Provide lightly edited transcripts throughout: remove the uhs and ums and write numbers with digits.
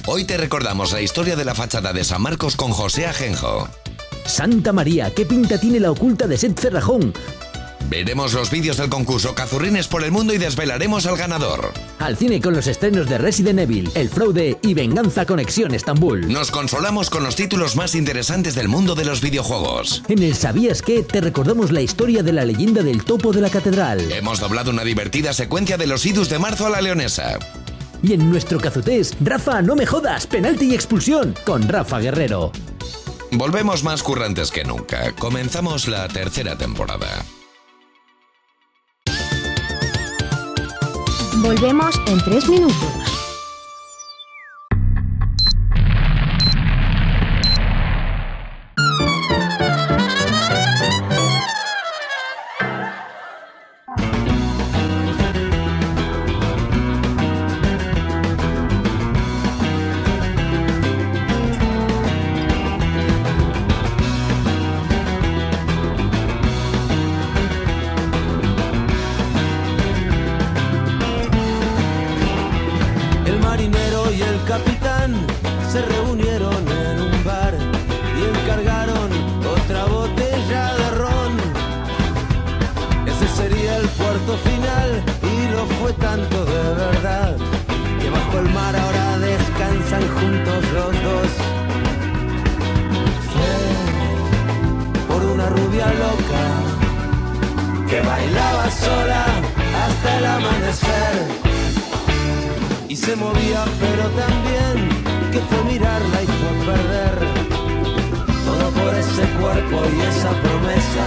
Hoy te recordamos la historia de la fachada de San Marcos con José Ajenjo. ¡Santa María! ¿Qué pinta tiene la oculta de Seth Cerrajón? Veremos los vídeos del concurso Cazurrines por el Mundo y desvelaremos al ganador. Al cine con los estrenos de Resident Evil, El Fraude y Venganza Conexión Estambul. Nos consolamos con los títulos más interesantes del mundo de los videojuegos. En el ¿Sabías qué? Te recordamos la historia de la leyenda del topo de la catedral. Hemos doblado una divertida secuencia de los idus de marzo a la leonesa. Y en nuestro Cazutés, Rafa, no me jodas, penalti y expulsión con Rafa Guerrero. Volvemos más currantes que nunca. Comenzamos la tercera temporada. Volvemos en 3 minutos. Se reunieron en un bar y encargaron otra botella de ron. Ese sería el puerto final y lo fue tanto de verdad que bajo el mar ahora descansan juntos los dos. Fue por una rubia loca que bailaba sola hasta el amanecer y se movía pero también que fue mirarla y fue perder todo por ese cuerpo y esa promesa.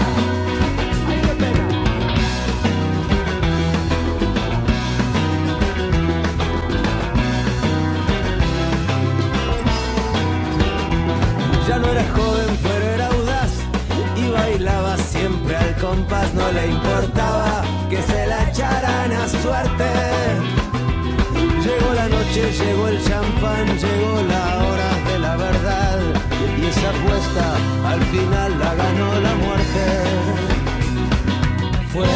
¡Ay, qué pena! Ya no era joven pero era audaz y bailaba siempre al compás, no le importaba que se la echaran a suerte. Llegó la noche, llegó el champán, llegó la hora de la verdad y esa apuesta al final la ganó la muerte. Fue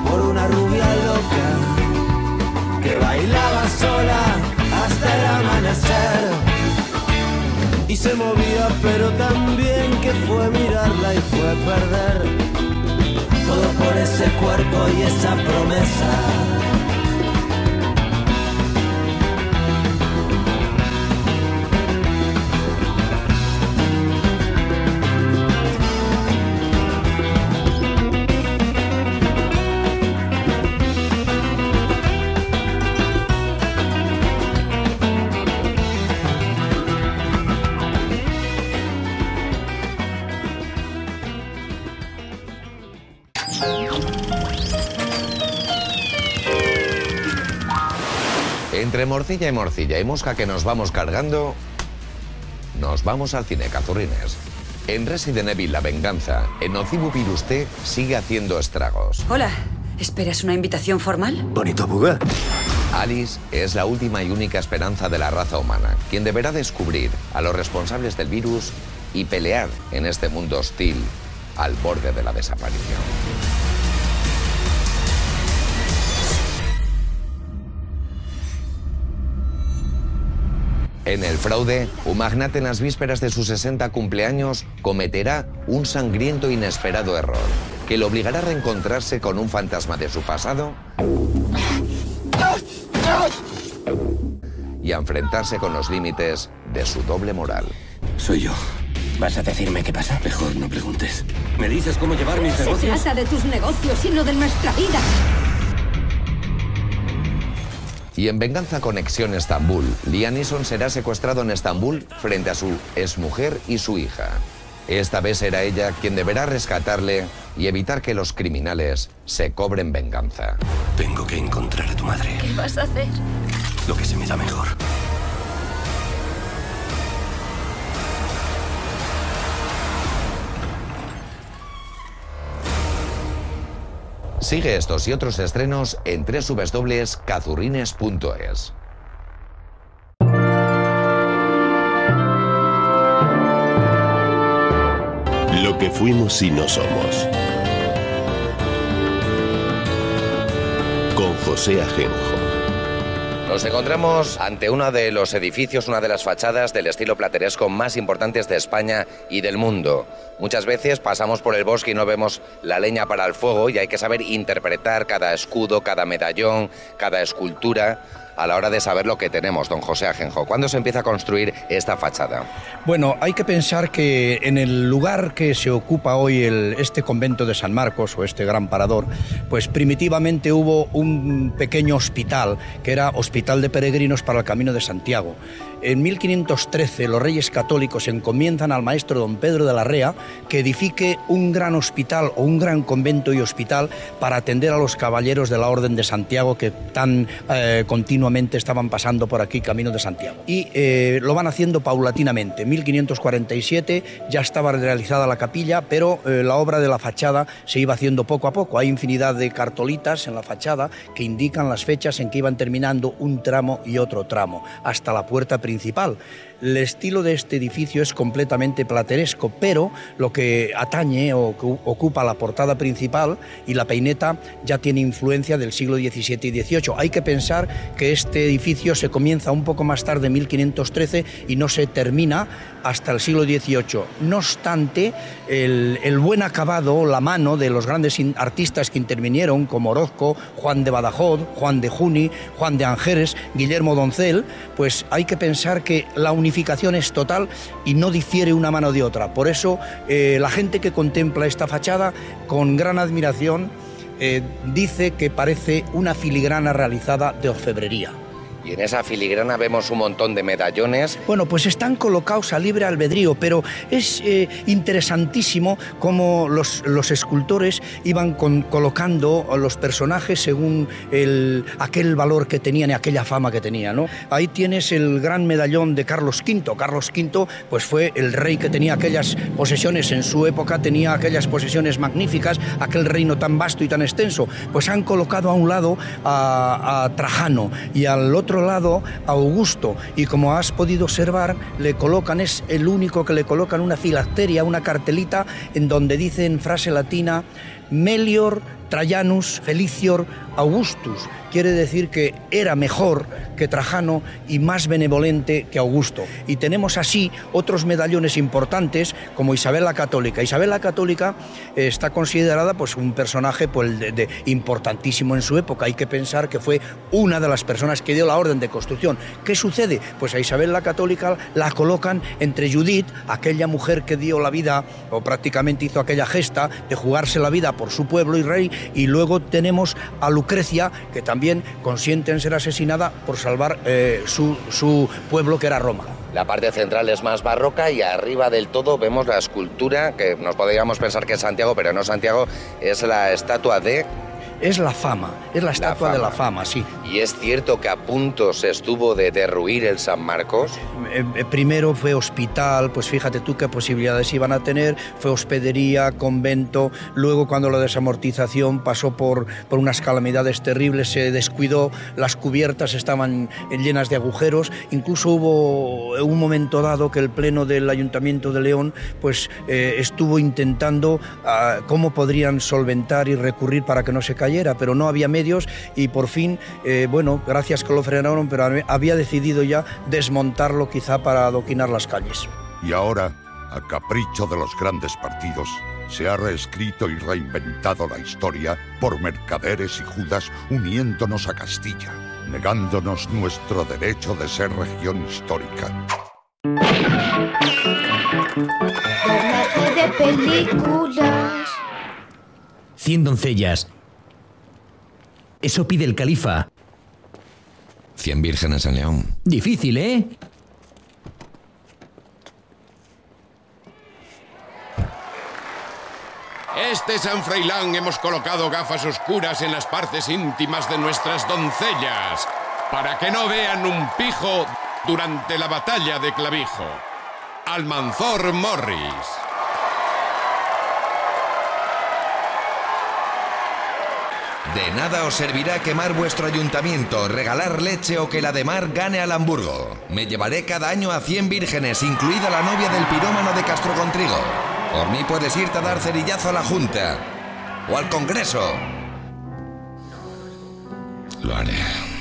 por una rubia loca que bailaba sola hasta el amanecer y se movía pero también que fue mirarla y fue perder todo por ese cuerpo y esa promesa. Entre morcilla y mosca que nos vamos cargando, nos vamos al cine, Cazurrines. En Resident Evil La Venganza, el nocivo virus T sigue haciendo estragos. Hola, ¿esperas una invitación formal? Bonito buga. Alice es la última y única esperanza de la raza humana, quien deberá descubrir a los responsables del virus y pelear en este mundo hostil al borde de la desaparición. En El Fraude, un magnate en las vísperas de sus 60 cumpleaños cometerá un sangriento e inesperado error que le obligará a reencontrarse con un fantasma de su pasado y a enfrentarse con los límites de su doble moral. Soy yo. ¿Vas a decirme qué pasa? Mejor no preguntes. ¿Me dices cómo llevar mis negocios? Se trata de tus negocios y no de nuestra vida. Y en Venganza Conexión Estambul, Liam Neeson será secuestrado en Estambul frente a su exmujer y su hija. Esta vez será ella quien deberá rescatarle y evitar que los criminales se cobren venganza. Tengo que encontrar a tu madre. ¿Qué vas a hacer? Lo que se me da mejor. Sigue estos y otros estrenos en www.cazurrines.es. Lo que fuimos y no somos. con José Ajenjo. Nos encontramos ante uno de los edificios, una de las fachadas del estilo plateresco más importantes de España y del mundo. Muchas veces pasamos por el bosque y no vemos la leña para el fuego y hay que saber interpretar cada escudo, cada medallón, cada escultura a la hora de saber lo que tenemos, don José Ajenjo. ¿Cuándo se empieza a construir esta fachada? Bueno, hay que pensar que en el lugar que se ocupa hoy este convento de San Marcos, o este gran parador, pues primitivamente hubo un pequeño hospital, que era Hospital de Peregrinos para el Camino de Santiago. En 1513 los reyes católicos encomiendan al maestro don Pedro de Larrea que edifique un gran hospital o un gran convento y hospital para atender a los caballeros de la Orden de Santiago que tan continuamente estaban pasando por aquí camino de Santiago. Y lo van haciendo paulatinamente. En 1547 ya estaba realizada la capilla, pero la obra de la fachada se iba haciendo poco a poco. Hay infinidad de cartolitas en la fachada que indican las fechas en que iban terminando un tramo y otro tramo, hasta la puerta principal. El estilo de este edificio es completamente plateresco, pero lo que atañe o que ocupa la portada principal y la peineta ya tiene influencia del siglo XVII y XVIII. Hay que pensar que este edificio se comienza un poco más tarde, en 1513, y no se termina hasta el siglo XVIII. No obstante, el buen acabado, la mano de los grandes artistas que intervinieron, como Orozco, Juan de Badajoz, Juan de Juni, Juan de Angeres, Guillermo Doncel, pues hay que pensar que la unificación es total y no difiere una mano de otra. Por eso la gente que contempla esta fachada con gran admiración dice que parece una filigrana realizada de orfebrería. Y en esa filigrana vemos un montón de medallones. Bueno, pues están colocados a libre albedrío, pero es interesantísimo cómo los escultores iban colocando los personajes según aquel valor que tenían y aquella fama que tenían, ¿no? Ahí tienes el gran medallón de Carlos V. Carlos V pues fue el rey que tenía aquellas posesiones en su época, tenía aquellas posesiones magníficas, aquel reino tan vasto y tan extenso. Pues han colocado a un lado a Trajano y al otro lado a Augusto, y como has podido observar, le colocan, es el único que le colocan una filacteria, una cartelita en donde dice en frase latina Melior Trajanus Felicior Augustus. Quiere decir que era mejor que Trajano y más benevolente que Augusto. Y tenemos así otros medallones importantes como Isabel la Católica. Isabel la Católica está considerada pues un personaje pues, importantísimo en su época. Hay que pensar que fue una de las personas que dio la orden de construcción. ¿Qué sucede? Pues a Isabel la Católica la colocan entre Judith, aquella mujer que dio la vida o prácticamente hizo aquella gesta de jugarse la vida por su pueblo y rey, y luego tenemos a Lucrecia, que también consiente en ser asesinada por salvar su pueblo, que era Roma. La parte central es más barroca y arriba del todo vemos la escultura, que nos podríamos pensar que es Santiago, pero no Santiago, es la estatua de... Es la fama, es la estatua de la fama, sí. ¿Y es cierto que a punto se estuvo de derruir el San Marcos? Primero fue hospital, pues fíjate tú qué posibilidades iban a tener, fue hospedería, convento, luego cuando la desamortización pasó por unas calamidades terribles, se descuidó, las cubiertas estaban llenas de agujeros, incluso hubo un momento dado que el pleno del Ayuntamiento de León pues estuvo intentando cómo podrían solventar y recurrir para que no se cayera, pero no había medios y por fin, bueno, gracias que lo frenaron, pero había decidido ya desmontarlo quizá para adoquinar las calles. Y ahora, a capricho de los grandes partidos, se ha reescrito y reinventado la historia por mercaderes y judas uniéndonos a Castilla, negándonos nuestro derecho de ser región histórica. Doblaje de películas. 100 doncellas. Eso pide el califa. 100 vírgenes en León. Difícil, ¿eh? Este San Freilán hemos colocado gafas oscuras en las partes íntimas de nuestras doncellas para que no vean un pijo durante la batalla de Clavijo. Almanzor Morris. De nada os servirá quemar vuestro ayuntamiento, regalar leche o que la de Mar gane al Hamburgo. Me llevaré cada año a 100 vírgenes, incluida la novia del pirómano de Castro Contrigo. Por mí puedes irte a dar cerillazo a la Junta o al Congreso. Lo haré.